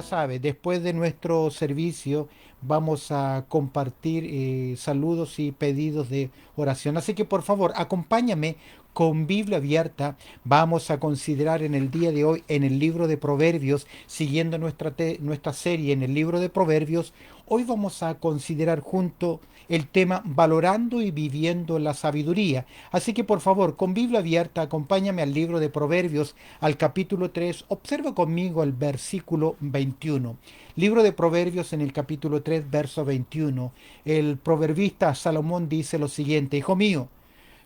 sabe, después de nuestro servicio vamos a compartir saludos y pedidos de oración. Así que por favor, acompáñame con Biblia abierta. Vamos a considerar en el día de hoy en el libro de Proverbios, siguiendo nuestra serie en el libro de Proverbios. Hoy vamos a considerar junto el tema valorando y viviendo la sabiduría. Así que por favor, con Biblia abierta, acompáñame al libro de Proverbios, al capítulo 3. Observa conmigo el versículo 21. Libro de Proverbios en el capítulo 3, verso 21. El proverbista Salomón dice lo siguiente: Hijo mío,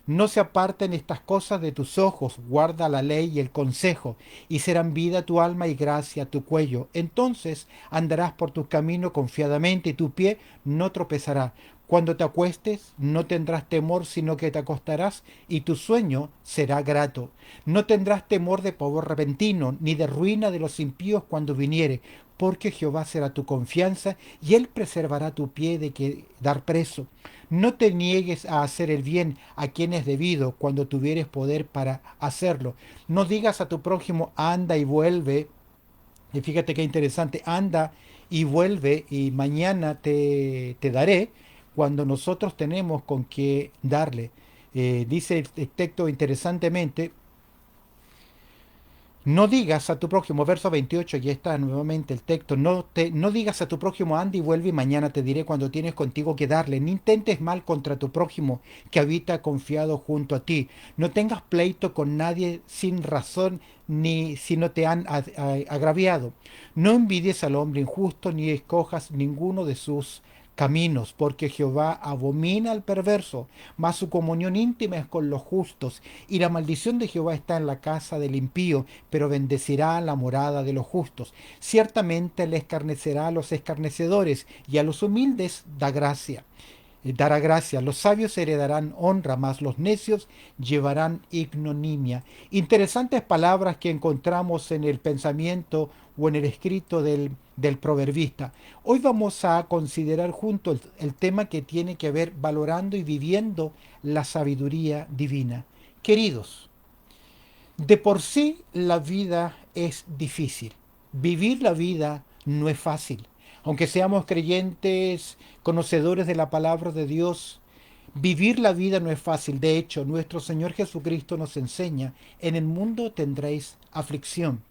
no se aparten estas cosas de tus ojos, guarda la ley y el consejo, y serán vida a tu alma y gracia a tu cuello. Entonces andarás por tu camino confiadamente y tu pie no tropezará. Cuando te acuestes, no tendrás temor, sino que te acostarás y tu sueño será grato. No tendrás temor de pavor repentino, ni de ruina de los impíos cuando viniere, porque Jehová será tu confianza y él preservará tu pie de quedar preso. No te niegues a hacer el bien a quien es debido cuando tuvieres poder para hacerlo. No digas a tu prójimo, anda y vuelve. Y fíjate qué interesante, anda y vuelve y mañana te daré cuando nosotros tenemos con qué darle. Dice el texto interesantemente, no digas a tu prójimo, verso 28, ya está nuevamente el texto, no digas a tu prójimo, anda y vuelve y mañana te diré cuando tienes contigo que darle. No intentes mal contra tu prójimo que habita confiado junto a ti. No tengas pleito con nadie sin razón ni si no te han agraviado. No envidies al hombre injusto ni escojas ninguno de sus caminos, porque Jehová abomina al perverso, mas su comunión íntima es con los justos, y la maldición de Jehová está en la casa del impío, pero bendecirá la morada de los justos. Ciertamente le escarnecerá a los escarnecedores, y a los humildes da gracia. Dará gracia. Los sabios heredarán honra, mas los necios llevarán ignominia. Interesantes palabras que encontramos en el pensamiento o en el escrito del proverbista. Hoy vamos a considerar junto el tema que tiene que ver valorando y viviendo la sabiduría divina. Queridos, de por sí la vida es difícil. Vivir la vida no es fácil. Aunque seamos creyentes, conocedores de la palabra de Dios, vivir la vida no es fácil. De hecho, nuestro Señor Jesucristo nos enseña, en el mundo tendréis aflicción.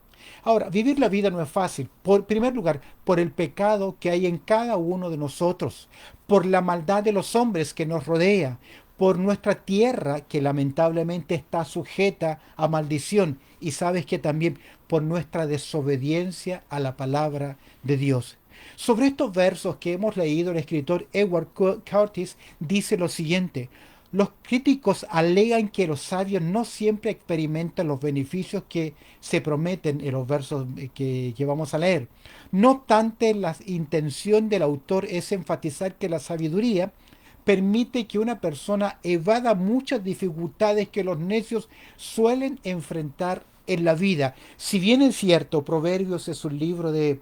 Ahora, vivir la vida no es fácil. Por primer lugar, por el pecado que hay en cada uno de nosotros, por la maldad de los hombres que nos rodea, por nuestra tierra que lamentablemente está sujeta a maldición y sabes que también por nuestra desobediencia a la palabra de Dios. Sobre estos versos que hemos leído, el escritor Edward Curtis dice lo siguiente: los críticos alegan que los sabios no siempre experimentan los beneficios que se prometen en los versos que vamos a leer. No obstante, la intención del autor es enfatizar que la sabiduría permite que una persona evada muchas dificultades que los necios suelen enfrentar en la vida. Si bien es cierto, Proverbios es un libro de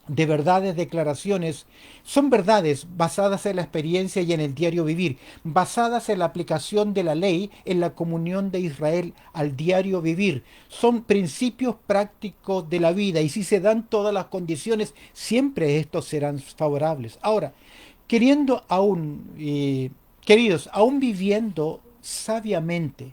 verdades, declaraciones, son verdades basadas en la experiencia y en el diario vivir, basadas en la aplicación de la ley, en la comunión de Israel al diario vivir. Son principios prácticos de la vida y si se dan todas las condiciones, siempre estos serán favorables. Ahora, queriendo aún, queridos, aún viviendo sabiamente,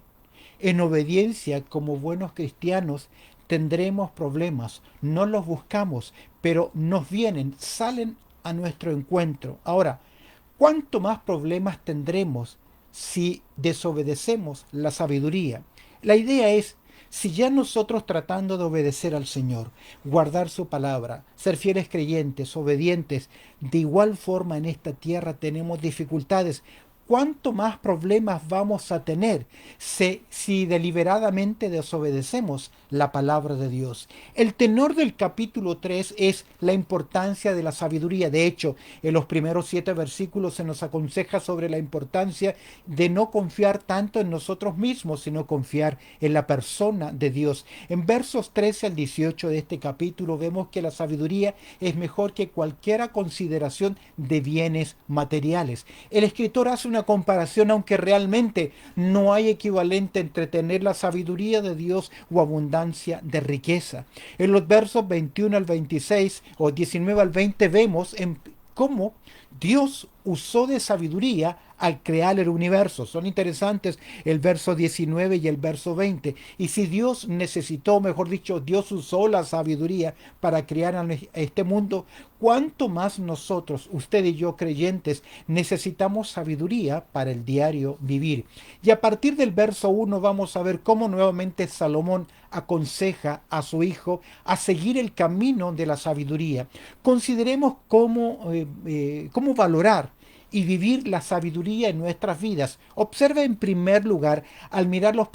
en obediencia como buenos cristianos, tendremos problemas, no los buscamos, pero nos vienen, salen a nuestro encuentro. Ahora, ¿cuánto más problemas tendremos si desobedecemos la sabiduría? La idea es, si ya nosotros tratando de obedecer al Señor, guardar su palabra, ser fieles creyentes, obedientes, de igual forma en esta tierra tenemos dificultades, ¿cuánto más problemas vamos a tener si deliberadamente desobedecemos la palabra de Dios? El tenor del capítulo 3 es la importancia de la sabiduría. De hecho, en los primeros 7 versículos se nos aconseja sobre la importancia de no confiar tanto en nosotros mismos, sino confiar en la persona de Dios. En versos 13 al 18 de este capítulo vemos que la sabiduría es mejor que cualquier consideración de bienes materiales. El escritor hace una una comparación, aunque realmente no hay equivalente entre tener la sabiduría de Dios o abundancia de riqueza. En los versos 21 al 26 o 19 al 20 vemos cómo Dios usó de sabiduría al crear el universo. Son interesantes el verso 19 y el verso 20. Y si Dios necesitó, mejor dicho, Dios usó la sabiduría para crear a este mundo, ¿cuánto más nosotros, usted y yo creyentes, necesitamos sabiduría para el diario vivir? Y a partir del verso 1 vamos a ver cómo nuevamente Salomón aconseja a su hijo a seguir el camino de la sabiduría. Consideremos cómo valorar y vivir la sabiduría en nuestras vidas. Observa en primer lugar, al mirar los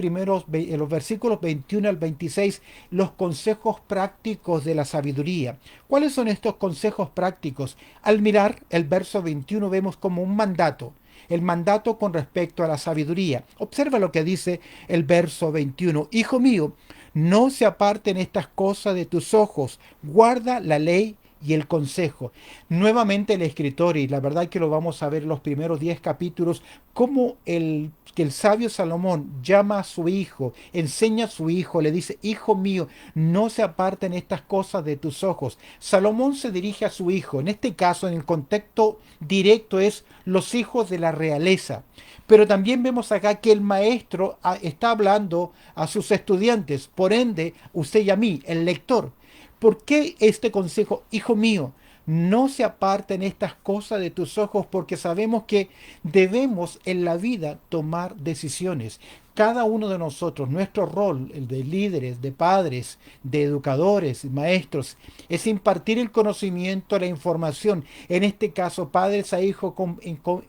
versículos 21 al 26, los consejos prácticos de la sabiduría. ¿Cuáles son estos consejos prácticos? Al mirar el verso 21 vemos como un mandato. El mandato con respecto a la sabiduría. Observa lo que dice el verso 21. Hijo mío, no se aparten estas cosas de tus ojos. Guarda la ley y el consejo. Nuevamente el escritor, y la verdad que lo vamos a ver en los primeros 10 capítulos, cómo que el sabio Salomón llama a su hijo, enseña a su hijo, le dice, hijo mío, no se aparten estas cosas de tus ojos. Salomón se dirige a su hijo, en este caso, en el contexto directo, es los hijos de la realeza. Pero también vemos acá que el maestro está hablando a sus estudiantes, por ende, usted y a mí, el lector. ¿Por qué este consejo? Hijo mío, no se aparten estas cosas de tus ojos, porque sabemos que debemos en la vida tomar decisiones. Cada uno de nosotros, nuestro rol, el de líderes, de padres, de educadores, maestros, es impartir el conocimiento, la información. En este caso, padres a hijos,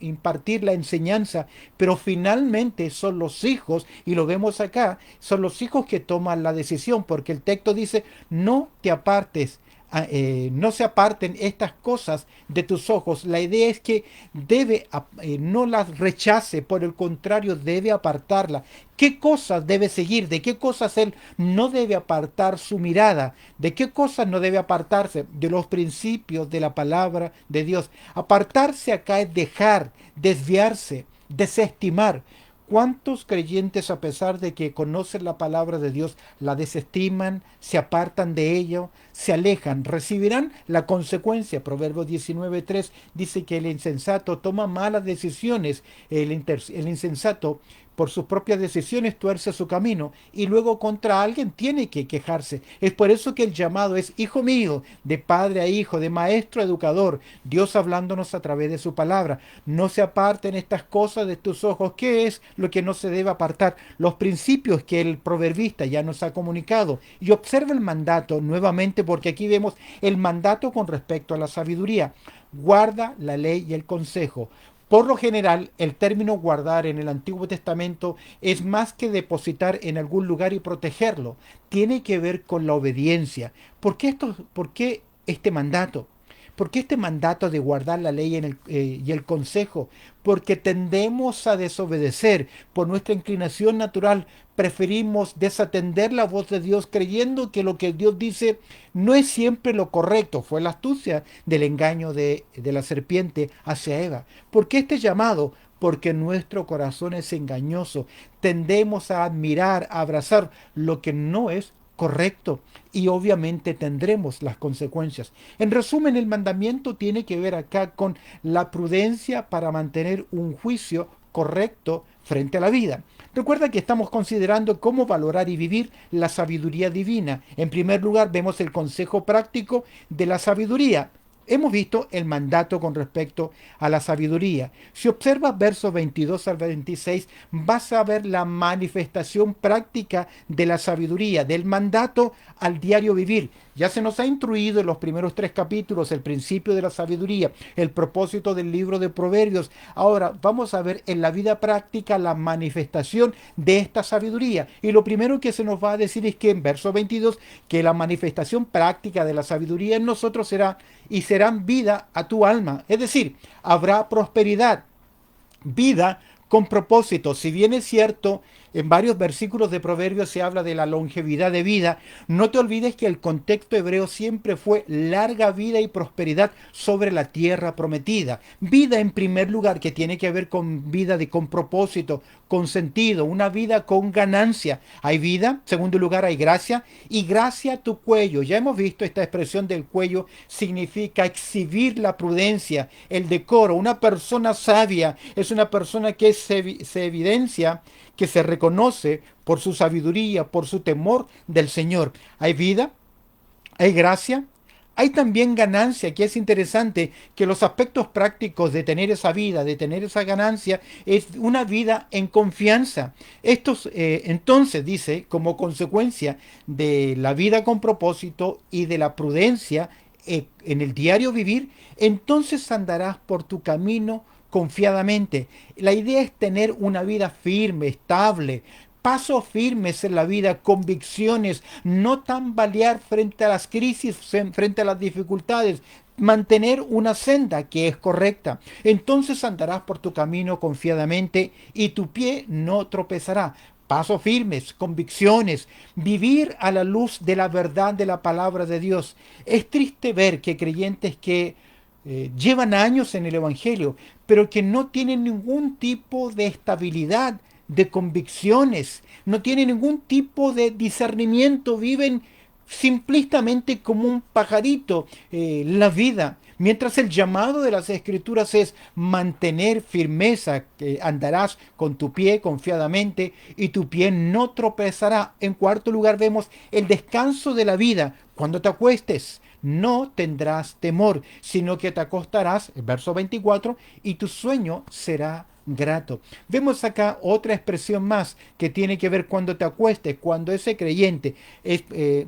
impartir la enseñanza, pero finalmente son los hijos, y lo vemos acá, son los hijos que toman la decisión, porque el texto dice, no te apartes, no se aparten estas cosas de tus ojos. La idea es que no las rechace, por el contrario, debe apartarla. ¿Qué cosas debe seguir? ¿De qué cosas él no debe apartar su mirada? ¿De qué cosas no debe apartarse? De los principios de la palabra de Dios. Apartarse acá es dejar, desviarse, desestimar. ¿Cuántos creyentes, a pesar de que conocen la palabra de Dios, la desestiman, se apartan de ello, se alejan? Recibirán la consecuencia. Proverbios 19:3 dice que el insensato toma malas decisiones. El insensato, por sus propias decisiones, tuerce su camino y luego contra alguien tiene que quejarse. Es por eso que el llamado es, hijo mío, de padre a hijo, de maestro a educador, Dios hablándonos a través de su palabra. No se aparten estas cosas de tus ojos. ¿Qué es lo que no se debe apartar? Los principios que el proverbista ya nos ha comunicado. Y observa el mandato nuevamente, porque aquí vemos el mandato con respecto a la sabiduría. Guarda la ley y el consejo. Por lo general, el término guardar en el Antiguo Testamento es más que depositar en algún lugar y protegerlo. Tiene que ver con la obediencia. ¿Por qué este mandato? ¿Por qué este mandato de guardar la ley y el consejo? Porque tendemos a desobedecer por nuestra inclinación natural. Preferimos desatender la voz de Dios creyendo que lo que Dios dice no es siempre lo correcto. Fue la astucia del engaño de la serpiente hacia Eva. ¿Por qué este llamado? Porque nuestro corazón es engañoso. Tendemos a admirar, a abrazar lo que no es correcto, y obviamente tendremos las consecuencias. En resumen, el mandamiento tiene que ver acá con la prudencia para mantener un juicio correcto frente a la vida. Recuerda que estamos considerando cómo valorar y vivir la sabiduría divina. En primer lugar, vemos el consejo práctico de la sabiduría. Hemos visto el mandato con respecto a la sabiduría. Si observas versos 22 al 26, vas a ver la manifestación práctica de la sabiduría, del mandato al diario vivir. Ya se nos ha instruido en los primeros 3 capítulos el principio de la sabiduría, el propósito del libro de Proverbios. Ahora vamos a ver en la vida práctica la manifestación de esta sabiduría. Y lo primero que se nos va a decir es que en verso 22, que la manifestación práctica de la sabiduría en nosotros será y serán vida a tu alma. Es decir, habrá prosperidad, vida con propósito. Si bien es cierto, en varios versículos de Proverbios se habla de la longevidad de vida, no te olvides que el contexto hebreo siempre fue larga vida y prosperidad sobre la tierra prometida. Vida en primer lugar, que tiene que ver con vida con propósito, con sentido, una vida con ganancia. Hay vida, segundo lugar hay gracia, y gracia a tu cuello. Ya hemos visto esta expresión del cuello significa exhibir la prudencia, el decoro. Una persona sabia es una persona que se evidencia, que se reconoce por su sabiduría, por su temor del Señor. Hay vida, hay gracia, hay también ganancia, que es interesante que los aspectos prácticos de tener esa vida, de tener esa ganancia, es una vida en confianza. Entonces, dice, como consecuencia de la vida con propósito y de la prudencia en el diario vivir, entonces andarás por tu camino confiadamente. La idea es tener una vida firme, estable, pasos firmes en la vida, convicciones, no tambalear frente a las crisis, frente a las dificultades, mantener una senda que es correcta. Entonces andarás por tu camino confiadamente y tu pie no tropezará. Pasos firmes, convicciones, vivir a la luz de la verdad de la palabra de Dios. Es triste ver que creyentes que llevan años en el Evangelio, pero que no tienen ningún tipo de estabilidad, de convicciones, no tienen ningún tipo de discernimiento, viven simplistamente como un pajarito la vida. Mientras el llamado de las escrituras es mantener firmeza, que andarás con tu pie confiadamente y tu pie no tropezará. En cuarto lugar vemos el descanso de la vida. Cuando te acuestes, no tendrás temor, sino que te acostarás, el verso 24, y tu sueño será grato. Vemos acá otra expresión más que tiene que ver cuando te acuestes, cuando ese creyente,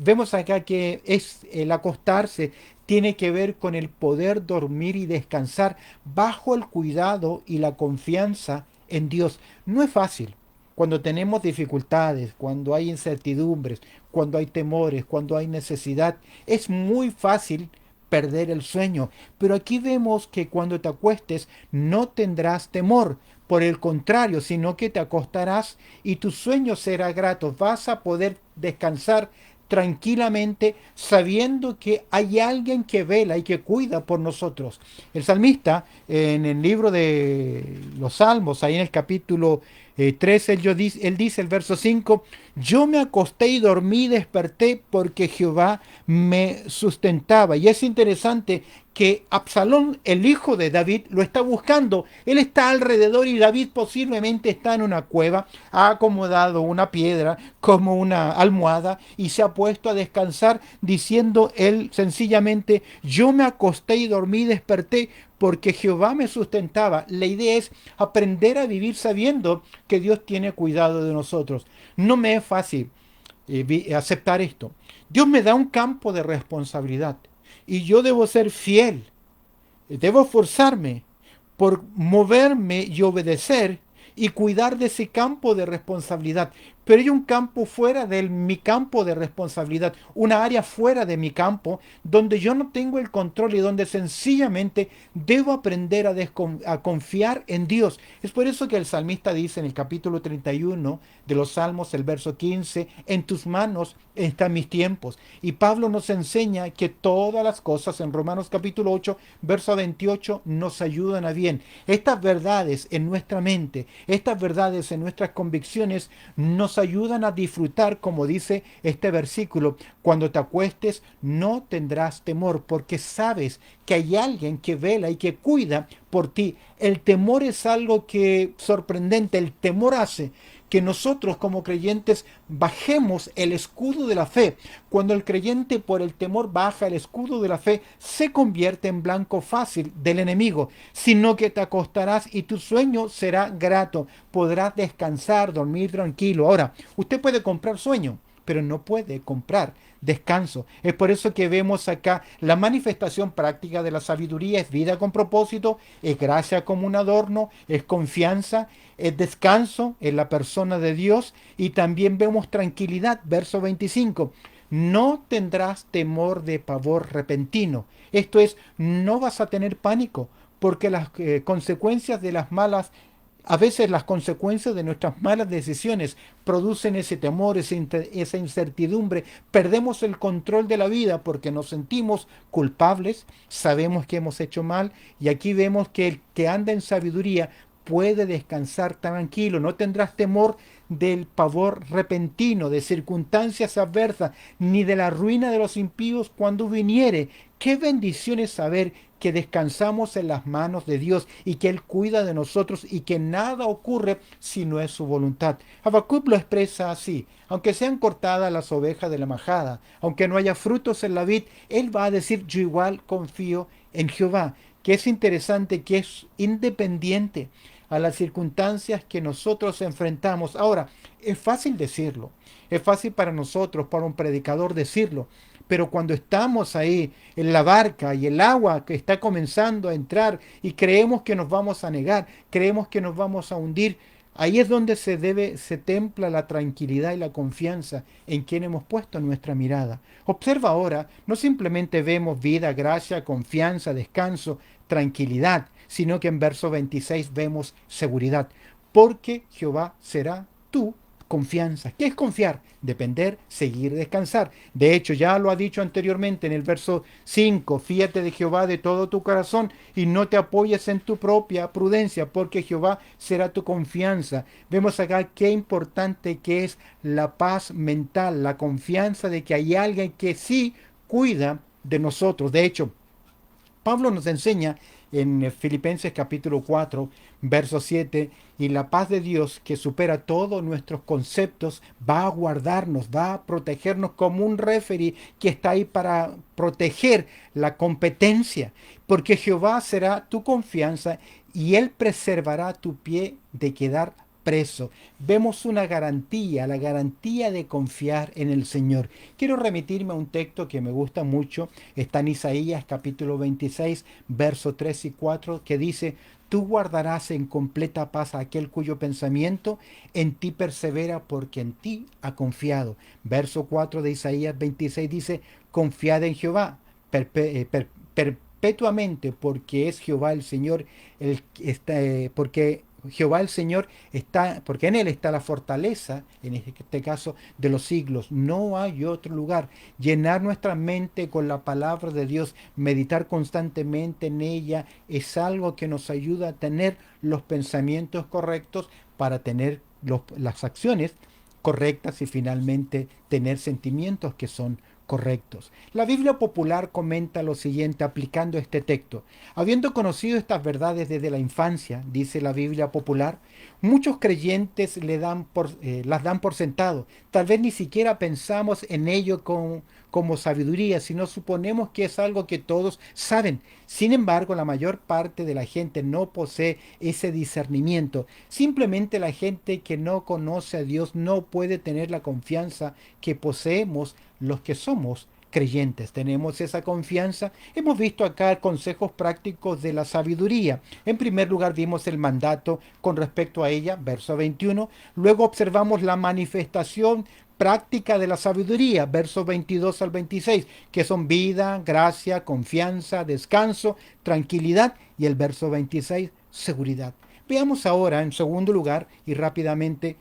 vemos acá que es el acostarse, tiene que ver con el poder dormir y descansar bajo el cuidado y la confianza en Dios. No es fácil. Cuando tenemos dificultades, cuando hay incertidumbres, cuando hay temores, cuando hay necesidad, es muy fácil perder el sueño. Pero aquí vemos que cuando te acuestes no tendrás temor. Por el contrario, sino que te acostarás y tu sueño será grato. Vas a poder descansar tranquilamente sabiendo que hay alguien que vela y que cuida por nosotros. El salmista en el libro de los Salmos, ahí en el capítulo 13, él dice el verso 5, yo me acosté y dormí y desperté porque Jehová me sustentaba. Y es interesante que Absalón, el hijo de David, lo está buscando. Él está alrededor y David posiblemente está en una cueva, ha acomodado una piedra como una almohada y se ha puesto a descansar diciendo él sencillamente, yo me acosté y dormí y desperté porque Jehová me sustentaba. La idea es aprender a vivir sabiendo que Dios tiene cuidado de nosotros. No me es fácil aceptar esto. Dios me da un campo de responsabilidad y yo debo ser fiel, debo esforzarme por moverme y obedecer y cuidar de ese campo de responsabilidad. Pero hay un campo fuera de mi campo de responsabilidad, una área fuera de mi campo donde yo no tengo el control y donde sencillamente debo aprender a confiar en Dios. Es por eso que el salmista dice en el capítulo 31 de los Salmos, el verso 15, en tus manos están mis tiempos. Y Pablo nos enseña que todas las cosas en Romanos capítulo 8, verso 28, nos ayudan a bien. Estas verdades en nuestra mente, estas verdades en nuestras convicciones nos ayudan a disfrutar, como dice este versículo, cuando te acuestes no tendrás temor, porque sabes que hay alguien que vela y que cuida por ti. El temor es algo que sorprendente, el temor hace que nosotros como creyentes bajemos el escudo de la fe. Cuando el creyente por el temor baja el escudo de la fe, se convierte en blanco fácil del enemigo, sino que te acostarás y tu sueño será grato. Podrás descansar, dormir tranquilo. Ahora, usted puede comprar sueño, pero no puede comprar descanso. Es por eso que vemos acá la manifestación práctica de la sabiduría, es vida con propósito, es gracia como un adorno, es confianza, es descanso en la persona de Dios y también vemos tranquilidad, verso 25. No tendrás temor de pavor repentino. Esto es, no vas a tener pánico porque las consecuencias de las malas A veces las consecuencias de nuestras malas decisiones producen ese temor, esa incertidumbre. Perdemos el control de la vida porque nos sentimos culpables, sabemos que hemos hecho mal y aquí vemos que el que anda en sabiduría puede descansar tranquilo, no tendrás temor del pavor repentino, de circunstancias adversas, ni de la ruina de los impíos cuando viniere. Qué bendición es saber que descansamos en las manos de Dios y que Él cuida de nosotros y que nada ocurre si no es su voluntad. Habacuc lo expresa así: aunque sean cortadas las ovejas de la majada, aunque no haya frutos en la vid, Él va a decir: yo igual confío en Jehová. Que es interesante, que es independiente a las circunstancias que nosotros enfrentamos. Ahora, es fácil decirlo, es fácil para nosotros, para un predicador decirlo, pero cuando estamos ahí en la barca y el agua que está comenzando a entrar y creemos que nos vamos a negar, creemos que nos vamos a hundir, ahí es donde se templa la tranquilidad y la confianza en quien hemos puesto nuestra mirada. Observa ahora, no simplemente vemos vida, gracia, confianza, descanso, tranquilidad, sino que en verso 26 vemos seguridad, porque Jehová será tu confianza. ¿Qué es confiar? Depender, seguir, descansar. De hecho, ya lo ha dicho anteriormente en el verso 5: fíate de Jehová de todo tu corazón y no te apoyes en tu propia prudencia, porque Jehová será tu confianza. Vemos acá qué importante que es la paz mental, la confianza de que hay alguien que sí cuida de nosotros. De hecho, Pablo nos enseña en Filipenses capítulo 4, verso 7: y la paz de Dios, que supera todos nuestros conceptos, va a guardarnos, va a protegernos como un referee que está ahí para proteger la competencia, porque Jehová será tu confianza y Él preservará tu pie de quedar preso. Vemos una garantía, la garantía de confiar en el Señor. Quiero remitirme a un texto que me gusta mucho, está en Isaías capítulo 26, versos 3 y 4, que dice: tú guardarás en completa paz a aquel cuyo pensamiento en ti persevera, porque en ti ha confiado. Verso 4 de Isaías 26 dice: confiad en Jehová perpetuamente, porque es Jehová el Señor, porque Jehová el Señor está, porque en Él está la fortaleza, en este caso, de los siglos. No hay otro lugar. Llenar nuestra mente con la palabra de Dios, meditar constantemente en ella, es algo que nos ayuda a tener los pensamientos correctos para tener las acciones correctas y finalmente tener sentimientos que son correctos. La Biblia popular comenta lo siguiente aplicando este texto: habiendo conocido estas verdades desde la infancia, dice la Biblia popular, muchos creyentes las dan por sentado. Tal vez ni siquiera pensamos en ello como sabiduría, sino suponemos que es algo que todos saben. Sin embargo, la mayor parte de la gente no posee ese discernimiento. Simplemente la gente que no conoce a Dios no puede tener la confianza que poseemos los que somos creyentes. Tenemos esa confianza. Hemos visto acá consejos prácticos de la sabiduría. En primer lugar vimos el mandato con respecto a ella, verso 21. Luego observamos la manifestación práctica de la sabiduría, versos 22 al 26, que son vida, gracia, confianza, descanso, tranquilidad, y el verso 26, seguridad. Veamos ahora, en segundo lugar, y rápidamente,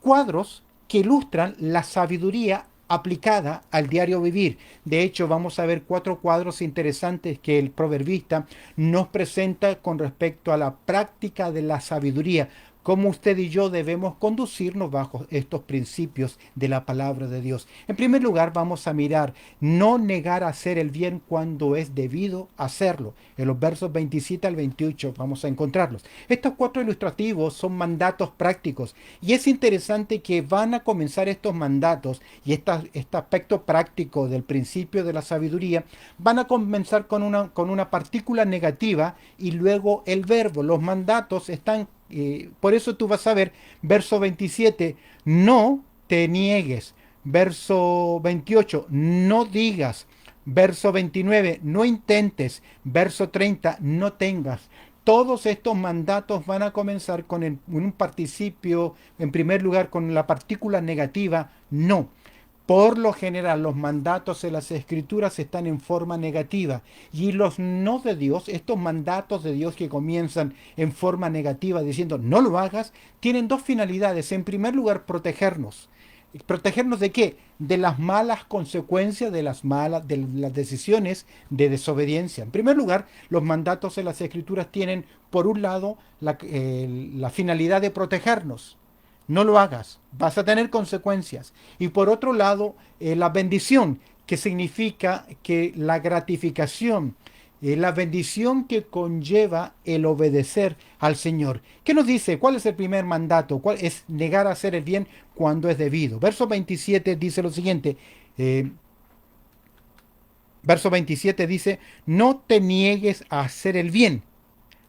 cuadros que ilustran la sabiduría aplicada al diario vivir. De hecho, vamos a ver 4 cuadros interesantes que el proverbista nos presenta con respecto a la práctica de la sabiduría, cómo usted y yo debemos conducirnos bajo estos principios de la palabra de Dios. En primer lugar, vamos a mirar no negar hacer el bien cuando es debido hacerlo. En los versos 27 al 28 vamos a encontrarlos. Estos 4 ilustrativos son mandatos prácticos y es interesante que van a comenzar estos mandatos y este aspecto práctico del principio de la sabiduría van a comenzar con una partícula negativa y luego el verbo. Los mandatos están por eso tú vas a ver, verso 27, no te niegues. Verso 28, no digas. Verso 29, no intentes. Verso 30, no tengas. Todos estos mandatos van a comenzar con un participio, en primer lugar, con la partícula negativa, no. Por lo general, los mandatos de las escrituras están en forma negativa y los no de Dios, estos mandatos de Dios que comienzan en forma negativa diciendo no lo hagas, tienen dos finalidades. En primer lugar, protegernos. ¿Protegernos de qué? De las malas consecuencias de las decisiones de desobediencia. En primer lugar, los mandatos de las escrituras tienen, por un lado, la finalidad de protegernos. No lo hagas, vas a tener consecuencias. Y por otro lado, la bendición, que significa que la gratificación, la bendición que conlleva el obedecer al Señor. ¿Qué nos dice? ¿Cuál es el primer mandato? ¿Cuál es negar a hacer el bien cuando es debido? Verso 27 dice lo siguiente. eh, Verso 27 dice, no te niegues a hacer el bien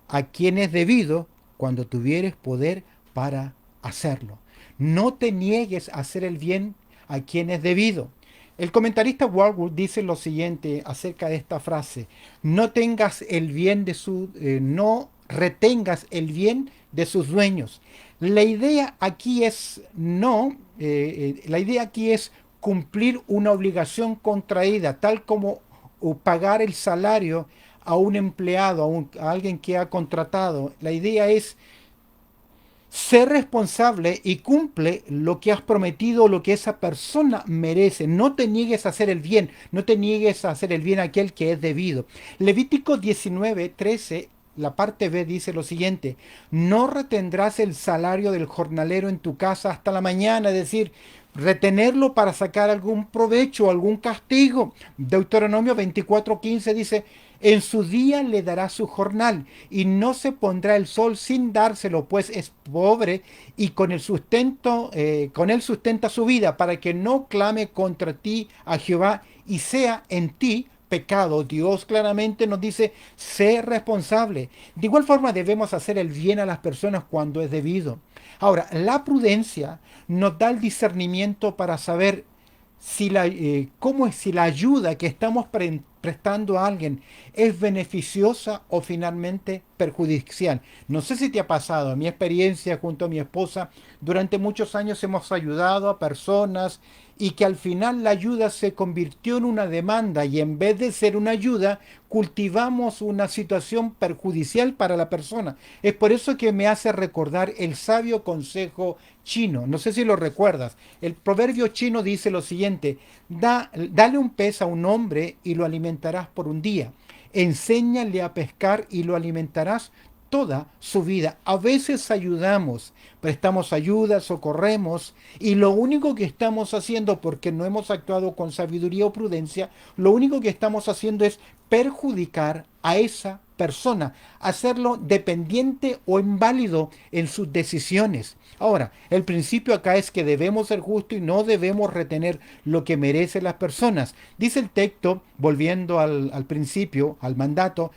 a quien es debido cuando tuvieres poder para hacerlo. No te niegues a hacer el bien a quien es debido. El comentarista Warwood dice lo siguiente acerca de esta frase: no tengas el bien de no retengas el bien de sus dueños. La idea aquí es la idea aquí es cumplir una obligación contraída, tal como pagar el salario a un empleado, a alguien que ha contratado. La idea es ser responsable y cumple lo que has prometido, lo que esa persona merece. No te niegues a hacer el bien, no te niegues a hacer el bien a aquel que es debido. Levítico 19:13, la parte B dice lo siguiente: no retendrás el salario del jornalero en tu casa hasta la mañana, es decir, retenerlo para sacar algún provecho, algún castigo. Deuteronomio 24:15 dice, en su día le dará su jornal y no se pondrá el sol sin dárselo, pues es pobre y con él sustenta su vida, para que no clame contra ti a Jehová y sea en ti pecado. Dios claramente nos dice, sé responsable. De igual forma debemos hacer el bien a las personas cuando es debido. Ahora, la prudencia nos da el discernimiento para saber si la ayuda que estamos prestando a alguien es beneficiosa o finalmente perjudicial. No sé si te ha pasado, en mi experiencia junto a mi esposa, durante muchos años hemos ayudado a personas y que al final la ayuda se convirtió en una demanda y en vez de ser una ayuda, cultivamos una situación perjudicial para la persona. Es por eso que me hace recordar el sabio consejo chino. No sé si lo recuerdas. El proverbio chino dice lo siguiente: dale un pez a un hombre y lo alimentarás por un día. Enséñale a pescar y lo alimentarás toda su vida. A veces ayudamos, prestamos ayuda, socorremos, y lo único que estamos haciendo, porque no hemos actuado con sabiduría o prudencia, lo único que estamos haciendo es perjudicar a esa persona, hacerlo dependiente o inválido en sus decisiones. Ahora, el principio acá es que debemos ser justos y no debemos retener lo que merecen las personas. Dice el texto, volviendo al principio, al mandato,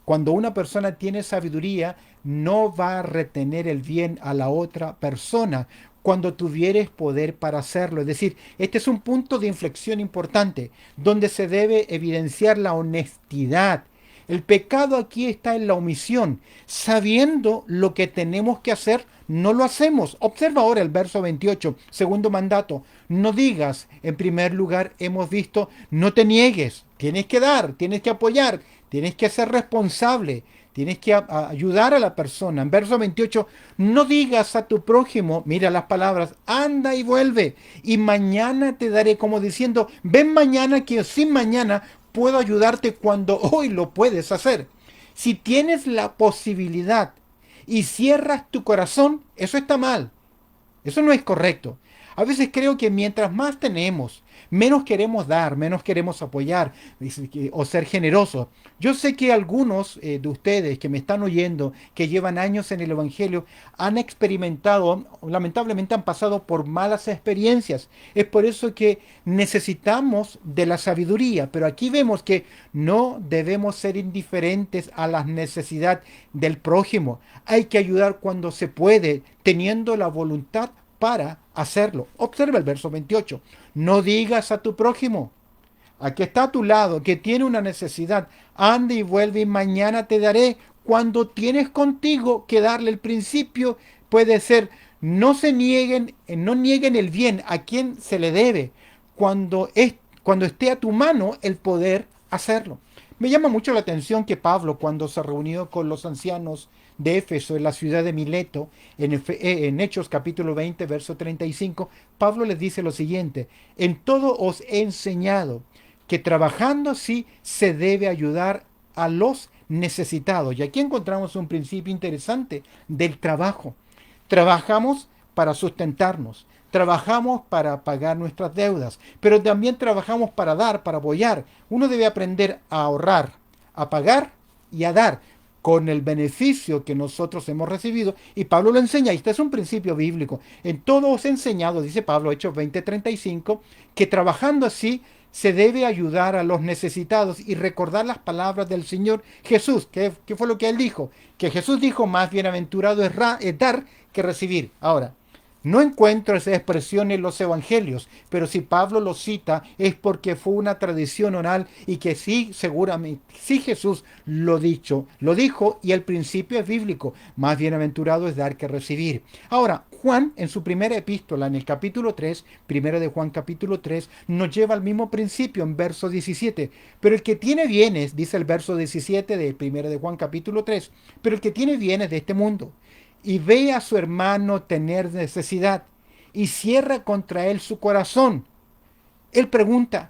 cuando una persona tiene sabiduría, no va a retener el bien a la otra persona cuando tuvieres poder para hacerlo. Es decir, este es un punto de inflexión importante, donde se debe evidenciar la honestidad. El pecado aquí está en la omisión. Sabiendo lo que tenemos que hacer, no lo hacemos. Observa ahora el verso 28, segundo mandato. No digas, en primer lugar, hemos visto, no te niegues. Tienes que dar, tienes que apoyar, tienes que ser responsable, tienes que ayudar a la persona. En verso 28, no digas a tu prójimo, mira las palabras, anda y vuelve, y mañana te daré, como diciendo, ven mañana que sin mañana puedo ayudarte cuando hoy lo puedes hacer. Si tienes la posibilidad y cierras tu corazón, eso está mal. Eso no es correcto. A veces creo que mientras más tenemos, menos queremos dar, menos queremos apoyar o ser generosos. Yo sé que algunos de ustedes que me están oyendo, que llevan años en el Evangelio, han experimentado, lamentablemente han pasado por malas experiencias. Es por eso que necesitamos de la sabiduría. Pero aquí vemos que no debemos ser indiferentes a las necesidades del prójimo. Hay que ayudar cuando se puede, teniendo la voluntad para hacerlo. Observa el verso 28. No digas a tu prójimo, aquí está a tu lado, que tiene una necesidad, anda y vuelve y mañana te daré. Cuando tienes contigo que darle el principio, puede ser, no nieguen el bien a quien se le debe, cuando esté a tu mano el poder hacerlo. Me llama mucho la atención que Pablo, cuando se reunió con los ancianos de Éfeso en la ciudad de Mileto, en Hechos capítulo 20, verso 35, Pablo les dice lo siguiente: en todo os he enseñado que trabajando así se debe ayudar a los necesitados. Y aquí encontramos un principio interesante del trabajo. Trabajamos para sustentarnos, trabajamos para pagar nuestras deudas, pero también trabajamos para dar, para apoyar. Uno debe aprender a ahorrar, a pagar y a dar con el beneficio que nosotros hemos recibido. Y Pablo lo enseña, y este es un principio bíblico. En todo os he enseñado, dice Pablo, Hechos 20:35, que trabajando así se debe ayudar a los necesitados y recordar las palabras del Señor Jesús. ¿Qué fue lo que él dijo? Que Jesús dijo: más bienaventurado es dar que recibir. Ahora, no encuentro esa expresión en los evangelios, pero si Pablo lo cita es porque fue una tradición oral y que sí, seguramente, sí Jesús lo dijo, y el principio es bíblico: más bienaventurado es dar que recibir. Ahora, Juan en su primera epístola, en el capítulo 3, primera de Juan capítulo 3, nos lleva al mismo principio en verso 17. Pero el que tiene bienes, dice el verso 17 de primera de Juan capítulo 3, pero el que tiene bienes de este mundo y ve a su hermano tener necesidad y cierra contra él su corazón, él pregunta: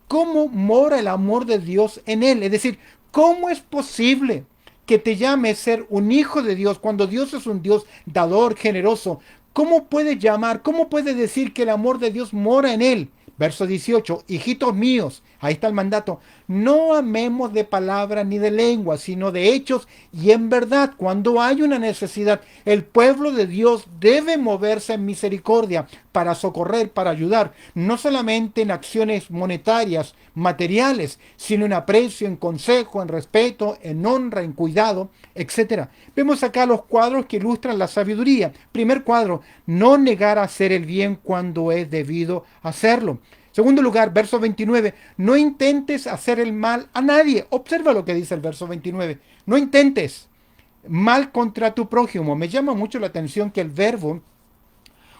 ¿cómo mora el amor de Dios en él? Es decir, ¿cómo es posible que te llame ser un hijo de Dios cuando Dios es un Dios dador, generoso? ¿Cómo puede llamar, cómo puede decir que el amor de Dios mora en él? Verso 18: hijitos míos, ahí está el mandato, no amemos de palabra ni de lengua, sino de hechos y en verdad. Cuando hay una necesidad, el pueblo de Dios debe moverse en misericordia para socorrer, para ayudar, no solamente en acciones monetarias, materiales, sino en aprecio, en consejo, en respeto, en honra, en cuidado, etcétera. Vemos acá los cuadros que ilustran la sabiduría. Primer cuadro: no negar a hacer el bien cuando es debido hacerlo. Segundo lugar, verso 29, no intentes hacer el mal a nadie. Observa lo que dice el verso 29. No intentes mal contra tu prójimo. Me llama mucho la atención que el verbo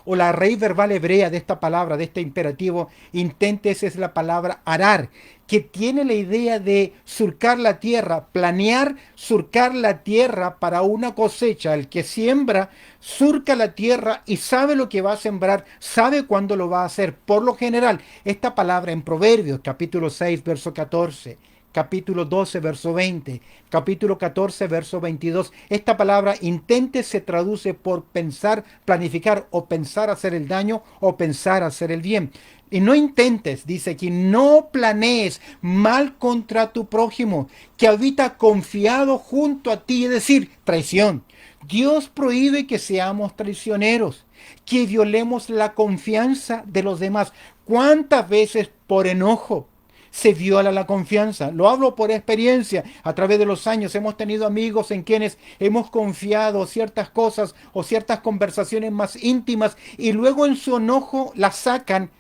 o la raíz verbal hebrea de esta palabra, de este imperativo, intentes, es la palabra arar, que tiene la idea de surcar la tierra, planear, surcar la tierra para una cosecha. El que siembra, surca la tierra y sabe lo que va a sembrar, sabe cuándo lo va a hacer. Por lo general, esta palabra en Proverbios, capítulo 6, verso 14, capítulo 12, verso 20, capítulo 14, verso 22. Esta palabra intente se traduce por pensar, planificar, o pensar hacer el daño o pensar hacer el bien. Y no intentes, dice aquí, no planees mal contra tu prójimo, que habita confiado junto a ti, es decir, traición. Dios prohíbe que seamos traicioneros, que violemos la confianza de los demás. ¿Cuántas veces por enojo se viola la confianza? Lo hablo por experiencia. A través de los años hemos tenido amigos en quienes hemos confiado ciertas cosas o ciertas conversaciones más íntimas, y luego en su enojo las sacan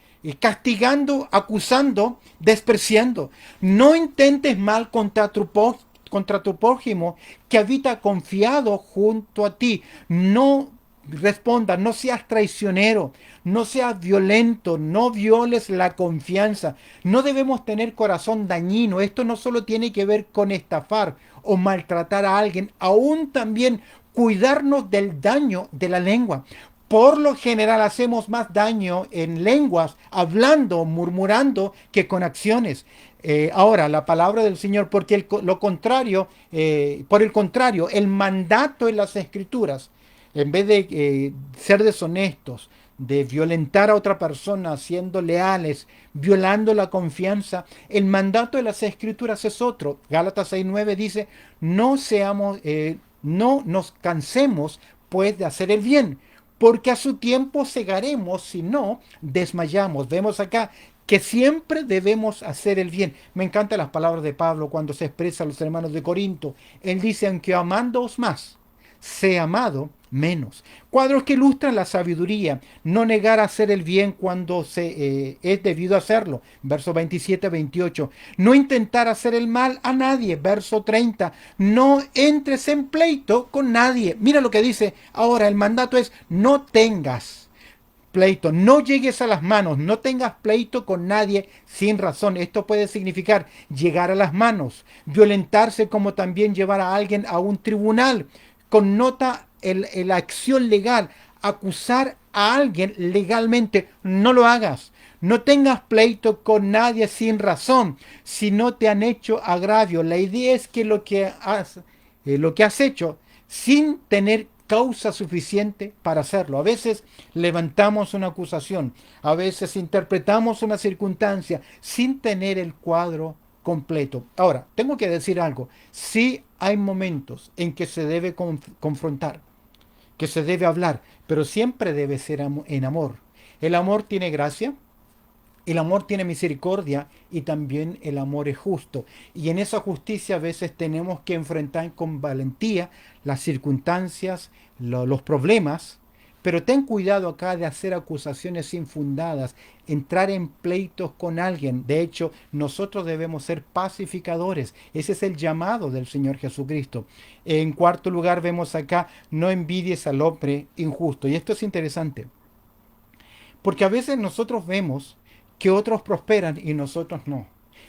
castigando, acusando, despreciando. No intentes mal contra tu prójimo que habita confiado junto a ti. No responda, no seas traicionero, no seas violento, no violes la confianza. No debemos tener corazón dañino. Esto no solo tiene que ver con estafar o maltratar a alguien, aún también cuidarnos del daño de la lengua. Por lo general hacemos más daño en lenguas, hablando, murmurando, que con acciones. Ahora, la palabra del Señor, porque lo contrario, por el contrario, el mandato en las Escrituras, en vez de ser deshonestos, de violentar a otra persona, siendo leales, violando la confianza, el mandato de las Escrituras es otro. Gálatas 6:9 dice: no nos cansemos pues de hacer el bien, porque a su tiempo segaremos si no desmayamos. Vemos acá que siempre debemos hacer el bien. Me encantan las palabras de Pablo cuando se expresa a los hermanos de Corinto. Él dice: aunque amándoos más, sé amado menos. Cuadros que ilustran la sabiduría: no negar a hacer el bien cuando es debido hacerlo. Verso 27-28. No intentar hacer el mal a nadie. Verso 30. No entres en pleito con nadie. Mira lo que dice ahora. El mandato es: no tengas pleito. No llegues a las manos, no tengas pleito con nadie sin razón. Esto puede significar llegar a las manos, violentarse como también llevar a alguien a un tribunal. Connota la acción legal, acusar a alguien legalmente. No lo hagas. No tengas pleito con nadie sin razón, si no te han hecho agravio. La idea es que lo que has hecho sin tener causa suficiente para hacerlo. A veces levantamos una acusación, a veces interpretamos una circunstancia sin tener el cuadro completo. Ahora, tengo que decir algo. Sí hay momentos en que se debe confrontar, que se debe hablar, pero siempre debe ser en amor. El amor tiene gracia, el amor tiene misericordia y también el amor es justo. Y en esa justicia a veces tenemos que enfrentar con valentía las circunstancias, los problemas. Pero ten cuidado acá de hacer acusaciones infundadas, entrar en pleitos con alguien. De hecho, nosotros debemos ser pacificadores. Ese es el llamado del Señor Jesucristo. En cuarto lugar, vemos acá, no envidies al hombre injusto. Y esto es interesante. Porque a veces nosotros vemos que otros prosperan y nosotros no.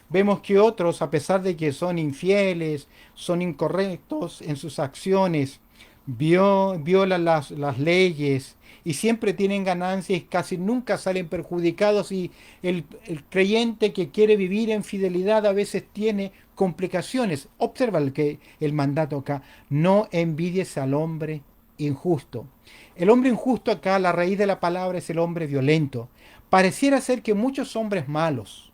Vemos que otros, a pesar de que son infieles, son incorrectos en sus acciones, violan las leyes y siempre tienen ganancias y casi nunca salen perjudicados y el creyente que quiere vivir en fidelidad a veces tiene complicaciones. Observa el mandato acá, no envidies al hombre injusto. El hombre injusto acá, la raíz de la palabra es el hombre violento. Pareciera ser que muchos hombres malos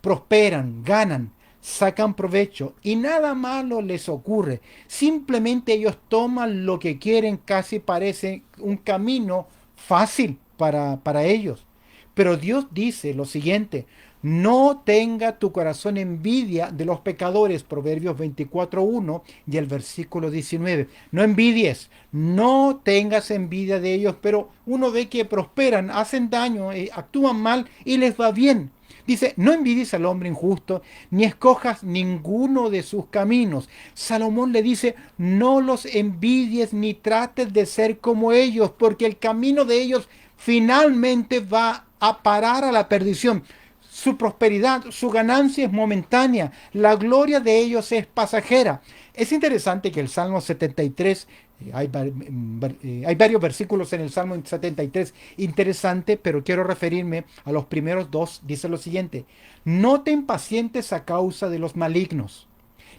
prosperan, ganan, sacan provecho y nada malo les ocurre. Simplemente ellos toman lo que quieren, casi parece un camino fácil para ellos. Pero Dios dice lo siguiente, no tenga tu corazón envidia de los pecadores, Proverbios 24:1 y el versículo 19. No envidies, no tengas envidia de ellos, pero uno ve que prosperan, hacen daño, actúan mal y les va bien. Dice, no envidies al hombre injusto, ni escojas ninguno de sus caminos. Salomón le dice, no los envidies ni trates de ser como ellos, porque el camino de ellos finalmente va a parar a la perdición. Su prosperidad, su ganancia es momentánea, la gloria de ellos es pasajera. Es interesante que el Salmo 73, hay varios versículos en el Salmo 73 interesante, pero quiero referirme a los primeros dos. Dice lo siguiente, no te impacientes a causa de los malignos,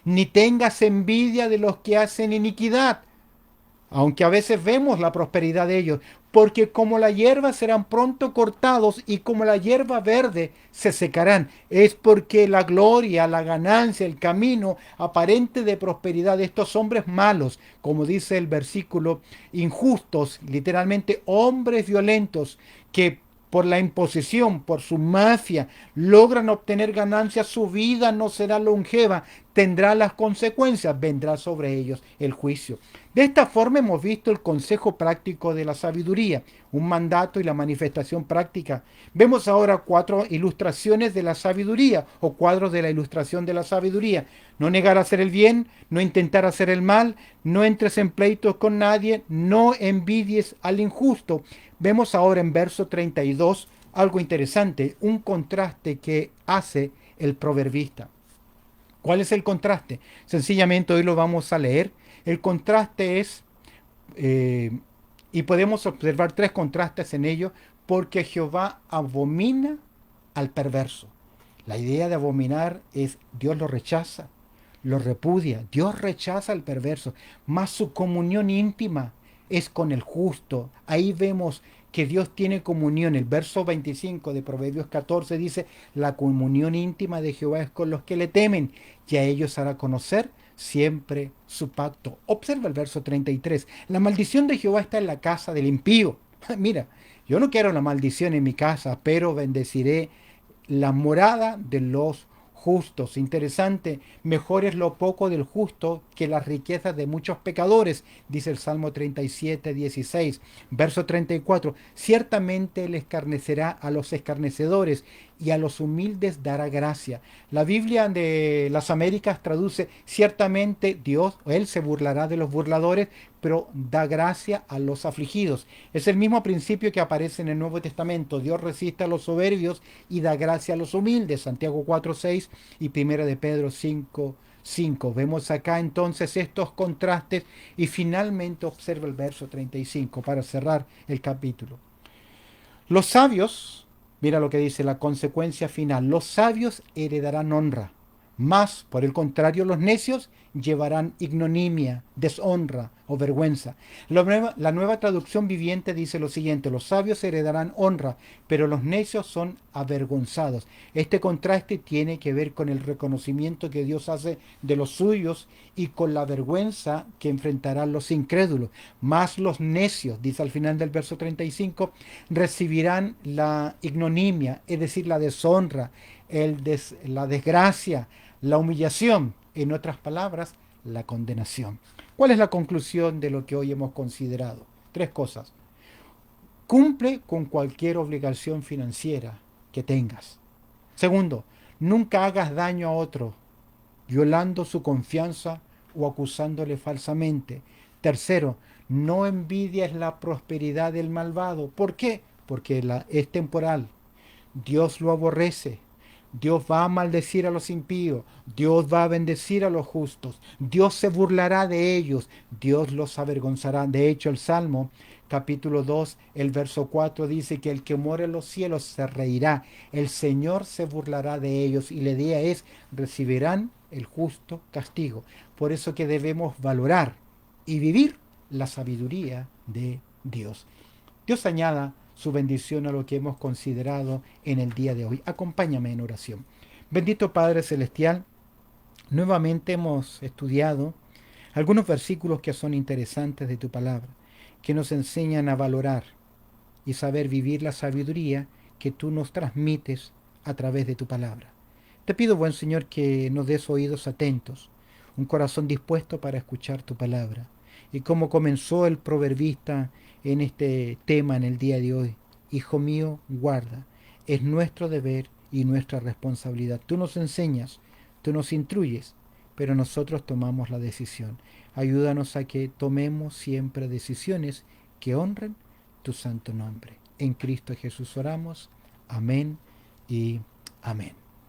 ni tengas envidia de los que hacen iniquidad, aunque a veces vemos la prosperidad de ellos, porque como la hierba serán pronto cortados y como la hierba verde se secarán. Es porque la gloria, la ganancia, el camino aparente de prosperidad de estos hombres malos, como dice el versículo, injustos, literalmente hombres violentos, que por la imposición, por su mafia, logran obtener ganancias, su vida no será longeva, tendrá las consecuencias, vendrá sobre ellos el juicio. De esta forma hemos visto el consejo práctico de la sabiduría, un mandato y la manifestación práctica. Vemos ahora cuatro ilustraciones de la sabiduría o cuadros de la ilustración de la sabiduría. No negar hacer el bien, no intentar hacer el mal, no entres en pleitos con nadie, no envidies al injusto. Vemos ahora en verso 32 algo interesante, un contraste que hace el proverbista. ¿Cuál es el contraste? Sencillamente hoy lo vamos a leer. El contraste es, y podemos observar tres contrastes en ello, porque Jehová abomina al perverso. La idea de abominar es Dios lo rechaza, lo repudia. Dios rechaza al perverso, mas su comunión íntima es con el justo. Ahí vemos que Dios tiene comunión. El verso 25 de Proverbios 14 dice, la comunión íntima de Jehová es con los que le temen, y a ellos hará conocer siempre su pacto. Observa el verso 33. La maldición de Jehová está en la casa del impío. Mira, yo no quiero la maldición en mi casa, pero bendeciré la morada de los justos. Interesante, mejor es lo poco del justo que las riquezas de muchos pecadores, dice el Salmo 37:16. Verso 34, ciertamente él escarnecerá a los escarnecedores y a los humildes dará gracia. La Biblia de las Américas traduce ciertamente Dios, Él se burlará de los burladores, pero da gracia a los afligidos. Es el mismo principio que aparece en el Nuevo Testamento. Dios resiste a los soberbios y da gracia a los humildes. Santiago 4:6 y Primera de Pedro 5:5. Vemos acá entonces estos contrastes y finalmente observa el verso 35 para cerrar el capítulo. Los sabios, mira lo que dice la consecuencia final, los sabios heredarán honra, mas por el contrario los necios llevarán ignominia, deshonra o vergüenza. La nueva traducción viviente dice lo siguiente, los sabios heredarán honra, pero los necios son avergonzados. Este contraste tiene que ver con el reconocimiento que Dios hace de los suyos y con la vergüenza que enfrentarán los incrédulos. Mas los necios, dice al final del verso 35, recibirán la ignominia, es decir, la deshonra, la desgracia, la humillación, en otras palabras, la condenación. ¿Cuál es la conclusión de lo que hoy hemos considerado? Tres cosas. Cumple con cualquier obligación financiera que tengas. Segundo, nunca hagas daño a otro, violando su confianza o acusándole falsamente. Tercero, no envidies la prosperidad del malvado. ¿Por qué? Porque es temporal. Dios lo aborrece. Dios va a maldecir a los impíos. Dios va a bendecir a los justos. Dios se burlará de ellos. Dios los avergonzará. De hecho, el Salmo capítulo 2, el verso 4 dice que el que mora en los cielos se reirá. El Señor se burlará de ellos y la idea es recibirán el justo castigo. Por eso que debemos valorar y vivir la sabiduría de Dios. Dios añada su bendición a lo que hemos considerado en el día de hoy. Acompáñame en oración. Bendito Padre Celestial, nuevamente hemos estudiado algunos versículos que son interesantes de tu palabra, que nos enseñan a valorar y saber vivir la sabiduría que tú nos transmites a través de tu palabra. Te pido, buen Señor, que nos des oídos atentos, un corazón dispuesto para escuchar tu palabra. Y como comenzó el proverbista en este tema en el día de hoy, Hijo mío, guarda, es nuestro deber y nuestra responsabilidad. Tú nos enseñas, tú nos instruyes, pero nosotros tomamos la decisión. Ayúdanos a que tomemos siempre decisiones que honren tu santo nombre. En Cristo Jesús oramos. Amén y amén.